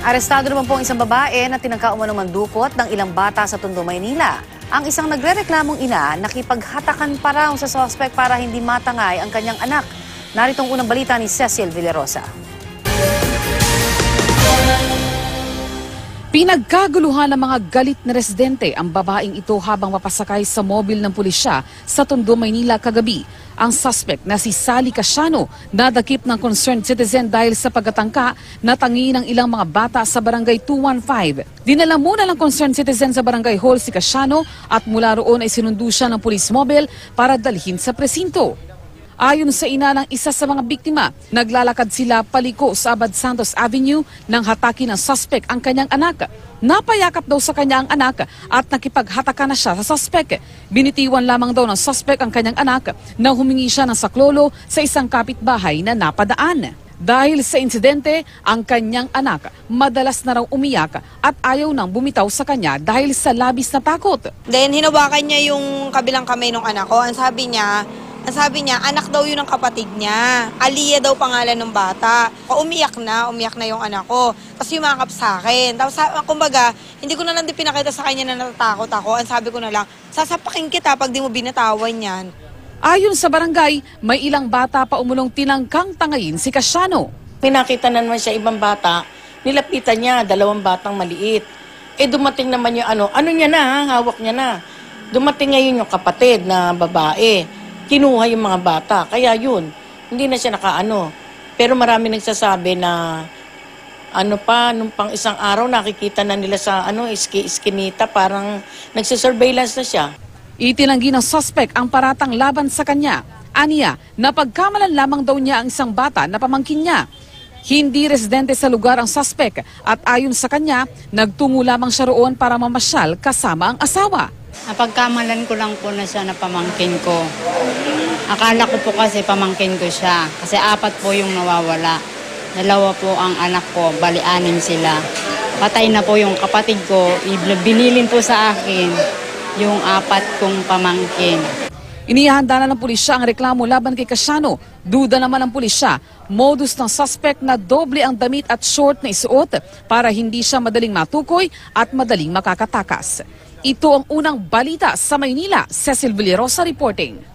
Arestado naman po ang isang babae na tinangka umanong mandukot ng ilang bata sa Tondo, Maynila. Ang isang nagrereklamong ina nakipaghatakan pa raw sa suspect para hindi matangay ang kanyang anak. Narito ang unang balita ni Cecil Villarosa. Pinagkaguluhan ng mga galit na residente ang babaeng ito habang mapasakay sa mobil ng pulisya sa Tondo, Maynila kagabi. Ang suspect na si Sally Casiano nadakip ng concerned citizen dahil sa pagkatangka na tangi ng ilang mga bata sa barangay 215. Dinala muna ng concerned citizen sa barangay hall si Casiano at mula roon ay sinundo siya ng police mobile para dalhin sa presinto. Ayon sa ina ng isa sa mga biktima, naglalakad sila paliko sa Abad Santos Avenue nang hataki ng suspect ang kanyang anak. Napayakap daw sa kanya ang anak at nakipaghatakan na siya sa suspect. Binitiwan lamang daw ng suspect ang kanyang anak na humingi siya ng saklolo sa isang kapitbahay na napadaan. Dahil sa insidente, ang kanyang anak madalas na raw umiyak at ayaw nang bumitaw sa kanya dahil sa labis na takot. Then hinawakan niya yung kabilang kamay ng anak ko. Ang sabi niya, anak daw yun ng kapatid niya. Aliyah daw pangalan ng bata. Umiyak na yung anak ko. Tapos yumakap sa akin. Tapos kumbaga, hindi ko na lang din pinakita sa kanya na natatakot ako. Ang sabi ko na lang, sasapakin kita pag di mo binatawan yan. Ayon sa barangay, may ilang bata pa umulong tinangkang tangayin si Casiano. Pinakita na naman siya ibang bata, nilapitan niya, 2 batang maliit. Dumating naman yung ano niya na, hawak niya na. Dumating ngayon yung kapatid na babae. Kinuha yung mga bata. Kaya yun, hindi na siya nakaano. Pero marami nagsasabi na nung pang isang araw nakikita na nila sa iskinita, parang nagsisurveillance na siya. Itinanggi ng suspect ang paratang laban sa kanya. Aniya, napagkamalan lamang daw niya ang isang bata na pamangkin niya. Hindi residente sa lugar ang suspect at ayon sa kanya, nagtungo lamang siya roon para mamasyal kasama ang asawa. Napagkamalan ko lang po na siya na pamangkin ko. Akala ko po kasi pamangkin ko siya. Kasi 4 po yung nawawala. 2 po ang anak ko, bali 6 sila. Patay na po yung kapatid ko. Binilin po sa akin yung 4 kong pamangkin. Inihanda na ng pulisya ang reklamo laban kay Casiano. Duda naman ng pulisya. Modus ng suspect na doble ang damit at short na isuot para hindi siya madaling matukoy at madaling makakatakas. Ito ang unang balita sa Maynila. Cecil Villarosa reporting.